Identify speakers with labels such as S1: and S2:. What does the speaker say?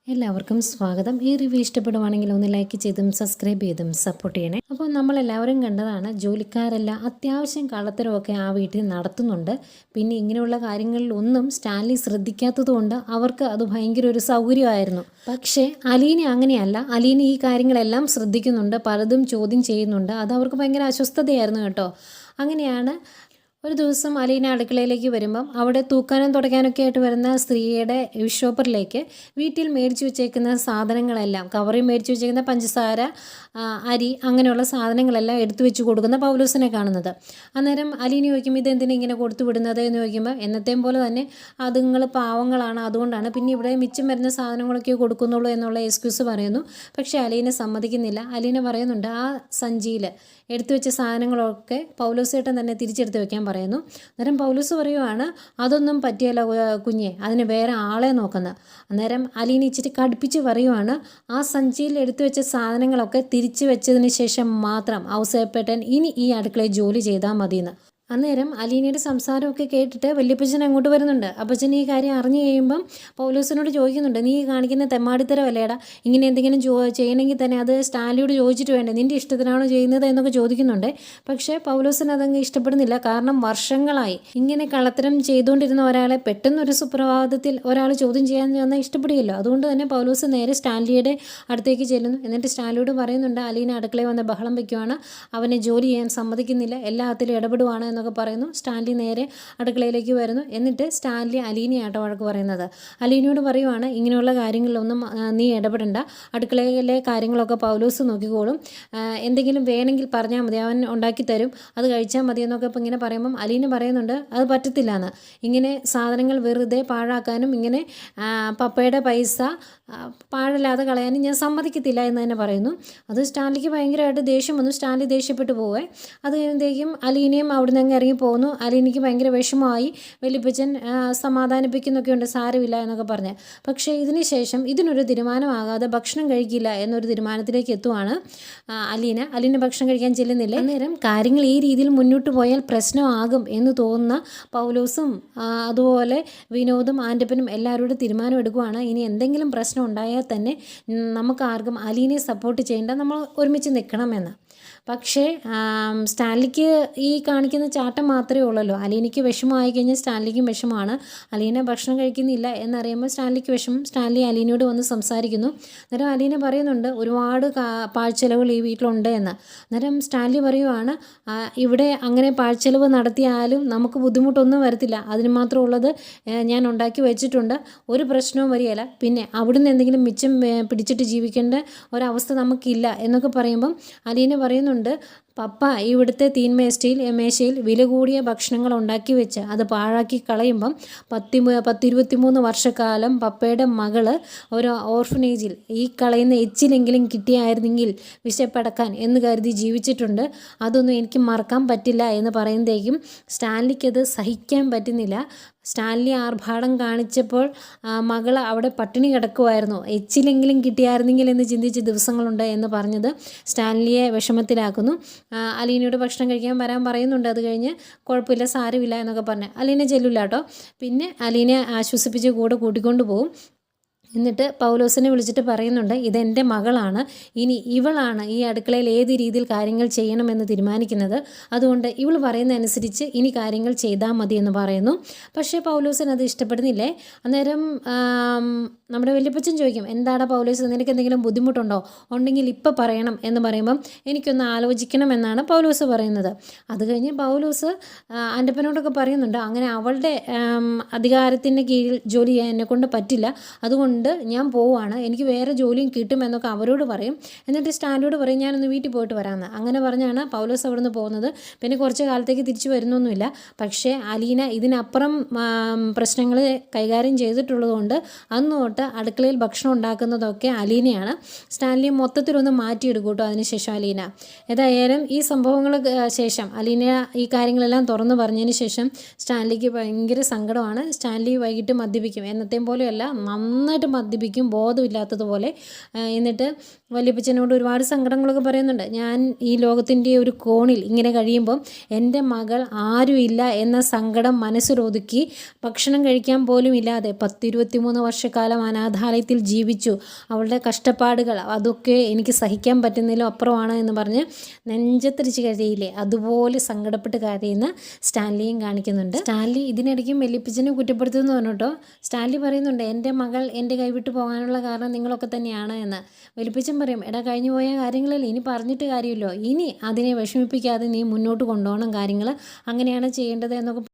S1: എല്ലാവർക്കും സ്വാഗതം. ഈ റിവ്യൂ ഇഷ്ടപ്പെടുവാണെങ്കിൽ ഒന്ന് ലൈക്ക് ചെയ്തും സബ്സ്ക്രൈബ് ചെയ്തും സപ്പോർട്ട് ചെയ്യണേ. അപ്പോൾ നമ്മളെല്ലാവരും കണ്ടതാണ്, ജോലിക്കാരെല്ലാം അത്യാവശ്യം കള്ളത്തരമൊക്കെ ആ വീട്ടിൽ നടത്തുന്നുണ്ട്. പിന്നെ ഇങ്ങനെയുള്ള കാര്യങ്ങളിലൊന്നും സ്റ്റാൻലി ശ്രദ്ധിക്കാത്തതുകൊണ്ട് അവർക്ക് അത് ഭയങ്കര ഒരു സൗകര്യമായിരുന്നു. പക്ഷേ അലീന അങ്ങനെയല്ല. അലീന ഈ കാര്യങ്ങളെല്ലാം ശ്രദ്ധിക്കുന്നുണ്ട്, പലതും ചോദ്യം ചെയ്യുന്നുണ്ട്. അത് അവർക്ക് ഭയങ്കര അസ്വസ്ഥതയായിരുന്നു കേട്ടോ. അങ്ങനെയാണ് ഒരു ദിവസം അലീന അടുക്കളയിലേക്ക് വരുമ്പം അവിടെ തൂക്കാനും തുടയ്ക്കാനൊക്കെ ആയിട്ട് വരുന്ന സ്ത്രീയുടെ ഷോപ്പറിലേക്ക് വീട്ടിൽ മേടിച്ചു വെച്ചേക്കുന്ന സാധനങ്ങളെല്ലാം, കവറിൽ മേടിച്ചു വെച്ചേക്കുന്ന പഞ്ചസാര, അരി, അങ്ങനെയുള്ള സാധനങ്ങളെല്ലാം എടുത്തു വെച്ച് കൊടുക്കുന്ന പൗലോസിനെ കാണുന്നത്. അന്നേരം അലീന ചോദിക്കും, ഇതെന്തിനാ ഇങ്ങനെ കൊടുത്തു വിടുന്നത് എന്ന് ചോദിക്കുമ്പോൾ, എന്നത്തെയും പോലെ തന്നെ അതുങ്ങൾ പാവങ്ങളാണ്, അതുകൊണ്ടാണ്, പിന്നെ ഇവിടെ മിച്ചം വരുന്ന സാധനങ്ങളൊക്കെ കൊടുക്കുന്നുള്ളൂ എന്നുള്ള എക്സ്ക്യൂസ് പറയുന്നു. പക്ഷേ അലീന സമ്മതിക്കുന്നില്ല. അലീന പറയുന്നുണ്ട്, ആ സഞ്ചിയിൽ എടുത്തു വെച്ച സാധനങ്ങളൊക്കെ പൗലോസ് ഏട്ടൻ തന്നെ തിരിച്ചെടുത്ത് വെക്കാൻ പറയുന്നു. അന്നേരം പൗലോസ് പറയുവാണ്, അതൊന്നും പറ്റിയല്ല കുഞ്ഞെ, അതിന് വേറെ ആളെ നോക്കുന്നത്. അന്നേരം അലീന ഇച്ചിരി കടുപ്പിച്ച് പറയുവാണ്, ആ സഞ്ചിയിൽ എടുത്തു വെച്ച സാധനങ്ങളൊക്കെ തിരിച്ചു വെച്ചതിന് ശേഷം മാത്രം ഔസേപ്പേട്ടൻ ഇനി ഈ അടുക്കളയിൽ ജോലി ചെയ്താൽ മതിയെന്ന്. അന്നേരം അലീനയുടെ സംസാരമൊക്കെ കേട്ടിട്ട് വല്യപ്പച്ചൻ അങ്ങോട്ട് വരുന്നുണ്ട്. അപ്പച്ചൻ ഈ കാര്യം അറിഞ്ഞു കഴിയുമ്പം പൗലോസിനോട് ചോദിക്കുന്നുണ്ട്, നീ കാണിക്കുന്ന തെമ്മാടിത്തരമല്ലേടാ, ഇങ്ങനെ എന്തെങ്കിലും ചെയ്യണമെങ്കിൽ തന്നെ അത് സ്റ്റാൻലിയോട് ചോദിച്ചിട്ട് വേണ്ടേ, നിൻ്റെ ഇഷ്ടത്തിനാണോ ചെയ്യുന്നത് എന്നൊക്കെ ചോദിക്കുന്നുണ്ട്. പക്ഷേ പൗലോസിന് അതങ്ങ് ഇഷ്ടപ്പെടുന്നില്ല. കാരണം വർഷങ്ങളായി ഇങ്ങനെ കള്ളത്തരം ചെയ്തുകൊണ്ടിരുന്ന ഒരാളെ പെട്ടെന്നൊരു സുപ്രഭാതത്തിൽ ഒരാൾ ചോദ്യം ചെയ്യാൻ വന്നാൽ ഇഷ്ടപ്പെടുകയല്ലോ. അതുകൊണ്ട് തന്നെ പൗലോസ് നേരെ സ്റ്റാൻലിയുടെ അടുത്തേക്ക് ചെല്ലുന്നു. എന്നിട്ട് സ്റ്റാൻലിയോട് പറയുന്നുണ്ട്, അലീന അടുക്കളയിൽ വന്ന് ബഹളം വയ്ക്കുവാണ്, അവനെ ജോലി ചെയ്യാൻ സമ്മതിക്കുന്നില്ല, എല്ലാത്തിലും ഇടപെടുവാണ് എന്നൊക്കെ പറയുന്നു. സ്റ്റാൻലി നേരെ അടുക്കളയിലേക്ക് വരുന്നു. എന്നിട്ട് സ്റ്റാൻലി അലീനയാട്ടോ വഴക്ക് പറയുന്നത്. അലീനയോട് പറയുവാണ്, ഇങ്ങനെയുള്ള കാര്യങ്ങളിലൊന്നും നീ ഇടപെടണ്ട, അടുക്കളയിലെ കാര്യങ്ങളൊക്കെ പൗലോസ് നോക്കിക്കോളും, എന്തെങ്കിലും വേണമെങ്കിൽ പറഞ്ഞാൽ മതി, അവൻ ഉണ്ടാക്കി തരും, അത് കഴിച്ചാൽ മതി എന്നൊക്കെ ഇപ്പം ഇങ്ങനെ പറയുമ്പം അലീന പറയുന്നുണ്ട്, അത് പറ്റത്തില്ല എന്ന്. ഇങ്ങനെ സാധനങ്ങൾ വെറുതെ പാഴാക്കാനും ഇങ്ങനെ പപ്പയുടെ പൈസ പാഴില്ലാതെ കളയാനും ഞാൻ സമ്മതിക്കത്തില്ല എന്ന് തന്നെ പറയുന്നു. അത് സ്റ്റാൻലിക്ക് ഭയങ്കരമായിട്ട് ദേഷ്യം വന്നു. സ്റ്റാൻലി ദേഷ്യപ്പെട്ടു പോവേ. അത് കഴിയുമ്പോഴത്തേക്കും അലീനയും അവിടെ നിന്ന് ഇറങ്ങി പോകുന്നു. അലീനയ്ക്ക് ഭയങ്കര വിഷമമായി. വലിയപ്പച്ചൻ സമാധാനിപ്പിക്കുന്നൊക്കെ ഉണ്ട്, സാരമില്ല എന്നൊക്കെ പറഞ്ഞ്. പക്ഷേ ഇതിന് ശേഷം ഇതിനൊരു തീരുമാനമാകാതെ ഭക്ഷണം കഴിക്കില്ല എന്നൊരു തീരുമാനത്തിലേക്ക് എത്തുവാണ് അലീന ഭക്ഷണം കഴിക്കാൻ ചെല്ലുന്നില്ല. അന്നേരം കാര്യങ്ങൾ ഈ രീതിയിൽ മുന്നോട്ട് പോയാൽ പ്രശ്നമാകും എന്ന് തോന്നുന്ന പൗലോസും അതുപോലെ വിനോദും ആൻ്റപ്പനും എല്ലാവരോടും തീരുമാനം എടുക്കുവാണ്, ഇനി എന്തെങ്കിലും പ്രശ്നം ഉണ്ടായാൽ തന്നെ നമുക്ക് ആർക്കും അലീനയെ സപ്പോർട്ട് ചെയ്യേണ്ട, നമ്മൾ ഒരുമിച്ച് നിൽക്കണമെന്ന്. പക്ഷേ സ്റ്റാൻലിക്ക് ഈ കാണിക്കുന്ന ചാട്ടം മാത്രമേ ഉള്ളല്ലോ. അലീനയ്ക്ക് വിഷമമായി കഴിഞ്ഞാൽ സ്റ്റാൻലിക്കും വിഷമമാണ്. അലീന ഭക്ഷണം കഴിക്കുന്നില്ല എന്നറിയുമ്പോൾ സ്റ്റാൻലിക്ക് വിഷമം. സ്റ്റാൻലി അലീനയോട് വന്ന് സംസാരിക്കുന്നു. അന്നേരം അലീന പറയുന്നുണ്ട്, ഒരുപാട് പാഴ്ചെലവുകൾ ഈ വീട്ടിലുണ്ട് എന്ന്. അന്നേരം സ്റ്റാൻലി പറയുവാണ്, ഇവിടെ അങ്ങനെ പാഴ്ചെലവ് നടത്തിയാലും നമുക്ക് ബുദ്ധിമുട്ടൊന്നും വരത്തില്ല, അതിന് മാത്രമുള്ളത് ഞാൻ ഉണ്ടാക്കി വെച്ചിട്ടുണ്ട്, ഒരു പ്രശ്നവും വരികയില്ല, പിന്നെ അവിടുന്ന് എന്തെങ്കിലും മിച്ചം പിടിച്ചിട്ട് ജീവിക്കേണ്ട ഒരവസ്ഥ നമുക്കില്ല എന്നൊക്കെ പറയുമ്പം അലീന പറയുന്നുണ്ട്, പപ്പ ഇവിടുത്തെ മേശയിൽ വില കൂടിയ ഭക്ഷണങ്ങൾ ഉണ്ടാക്കി വെച്ച് അത് പാഴാക്കി കളയുമ്പം 23 വർഷക്കാലം പപ്പയുടെ മകള് ഒരു ഓർഫനേജിൽ ഈ കളയുന്ന എച്ചിലെങ്കിലും കിട്ടിയായിരുന്നെങ്കിൽ വിശപ്പടക്കാൻ എന്ന് കരുതി ജീവിച്ചിട്ടുണ്ട്, അതൊന്നും എനിക്ക് മറക്കാൻ പറ്റില്ല എന്ന് പറയുന്നതേക്കും സ്റ്റാൻലിക്കത് സഹിക്കാൻ പറ്റുന്നില്ല. സ്റ്റാൻലി ആർഭാടം കാണിച്ചപ്പോൾ മകൾ അവിടെ പട്ടിണി കിടക്കുമായിരുന്നു, എച്ചിലെങ്കിലും കിട്ടിയായിരുന്നെങ്കിൽ എന്ന് ചിന്തിച്ച ദിവസങ്ങളുണ്ട് എന്ന് പറഞ്ഞത് സ്റ്റാൻലിയെ വിഷമത്തിലാക്കുന്നു. അലീനയോട് ഭക്ഷണം കഴിക്കാൻ വരാൻ പറയുന്നുണ്ട്. അത് കഴിഞ്ഞ് കുഴപ്പമില്ല, സാരമില്ല എന്നൊക്കെ പറഞ്ഞ് അലീന ചെല്ലില്ല കേട്ടോ. പിന്നെ അലീനെ ആശ്വസിപ്പിച്ച് കൂടെ കൂട്ടിക്കൊണ്ട് പോകും. എന്നിട്ട് പൗലോസിനെ വിളിച്ചിട്ട് പറയുന്നുണ്ട്, ഇതെൻ്റെ മകളാണ്, ഇനി ഇവളാണ് ഈ അടുക്കളയിൽ ഏത് രീതിയിൽ കാര്യങ്ങൾ ചെയ്യണമെന്ന് തീരുമാനിക്കുന്നത്, അതുകൊണ്ട് ഇവൾ പറയുന്നതനുസരിച്ച് ഇനി കാര്യങ്ങൾ ചെയ്താൽ മതി എന്ന് പറയുന്നു. പക്ഷേ പൗലോസിന് അത് ഇഷ്ടപ്പെടുന്നില്ലേ. അന്നേരം നമ്മുടെ വല്യപ്പച്ചൻ ചോദിക്കും, എന്താടാ പൗലോസ്, നിനക്ക് എന്തെങ്കിലും ബുദ്ധിമുട്ടുണ്ടോ, ഉണ്ടെങ്കിൽ ഇപ്പം പറയണം എന്ന് പറയുമ്പം എനിക്കൊന്ന് ആലോചിക്കണം എന്നാണ് പൗലോസ് പറയുന്നത്. അത് കഴിഞ്ഞ് പൗലോസ് ആൻ്റപ്പനോടൊക്കെ പറയുന്നുണ്ട്, അങ്ങനെ അവളുടെ അധികാരത്തിൻ്റെ കീഴിൽ ജോലി ചെയ്യാൻ എന്നെക്കൊണ്ട് പറ്റില്ല, അതുകൊണ്ട് ഞാൻ പോവുകയാണ്, എനിക്ക് വേറെ ജോലിയും കിട്ടുമെന്നൊക്കെ അവരോട് പറയും. എന്നിട്ട് സ്റ്റാൻലിയോട് പറയും, ഞാനൊന്ന് വീട്ടിൽ പോയിട്ട് വരാമെന്ന്. അങ്ങനെ പറഞ്ഞാണ് പൗലോസ് അവിടെ നിന്ന് പോകുന്നത്. പിന്നെ കുറച്ച് കാലത്തേക്ക് തിരിച്ചു വരുന്നൊന്നുമില്ല. പക്ഷേ അലീന ഇതിനപ്പുറം പ്രശ്നങ്ങൾ കൈകാര്യം ചെയ്തിട്ടുള്ളതുകൊണ്ട് അന്ന് തൊട്ട് അടുക്കളയിൽ ഭക്ഷണം ഉണ്ടാക്കുന്നതൊക്കെ അലീനയാണ്. സ്റ്റാൻലിയെ മൊത്തത്തിലൊന്ന് മാറ്റിയെടുക്കും കേട്ടോ അതിനുശേഷം അലീന. ഏതായാലും ഈ സംഭവങ്ങൾ ശേഷം അലീന ഈ കാര്യങ്ങളെല്ലാം തുറന്നു പറഞ്ഞതിന് ശേഷം സ്റ്റാൻലിക്ക് ഭയങ്കര സങ്കടമാണ്. സ്റ്റാൻലി വൈകിട്ട് മദ്യപിക്കും, എന്നത്തെയും പോലെയല്ല, നന്നായിട്ട് മദ്യപിക്കും ബോധമില്ലാത്തതുപോലെ. എന്നിട്ട് വല്യപ്പച്ചനോട് ഒരുപാട് സങ്കടങ്ങളൊക്കെ പറയുന്നുണ്ട്. ഞാൻ ഈ ലോകത്തിൻ്റെ ഒരു കോണിൽ ഇങ്ങനെ കഴിയുമ്പം എൻ്റെ മകൾ ആരുമില്ല എന്ന സങ്കടം മനസ്സിലൊതുക്കി ഭക്ഷണം കഴിക്കാൻ പോലും ഇല്ലാതെ 10-23 വർഷക്കാലം അനാഥാലയത്തിൽ ജീവിച്ചു. അവളുടെ കഷ്ടപ്പാടുകൾ അതൊക്കെ എനിക്ക് സഹിക്കാൻ പറ്റുന്നതിലും അപ്പുറമാണ് എന്ന് പറഞ്ഞ് നെഞ്ചത്തടിച്ച് കരയില്ലേ, അതുപോലെ സങ്കടപ്പെട്ട് കരയുന്ന സ്റ്റാൻലിയും കാണിക്കുന്നുണ്ട്. സ്റ്റാൻലി ഇതിനിടയ്ക്കും വല്യപ്പച്ചനെ കുറ്റപ്പെടുത്തുന്നു പറഞ്ഞിട്ടോ. സ്റ്റാൻലി പറയുന്നുണ്ട് എൻ്റെ മകൾ എൻ്റെ കൈവിട്ട് പോകാനുള്ള കാരണം നിങ്ങളൊക്കെ തന്നെയാണ് എന്ന്. വല്യപ്പച്ചൻ പറയും, എടാ കഴിഞ്ഞു പോയ കാര്യങ്ങളല്ലേ, ഇനി പറഞ്ഞിട്ട് കാര്യമില്ലോ, ഇനി അതിനെ വിഷമിപ്പിക്കാതെ നീ മുന്നോട്ട് കൊണ്ടുപോകണം കാര്യങ്ങൾ, അങ്ങനെയാണ് ചെയ്യേണ്ടത് എന്നൊക്കെ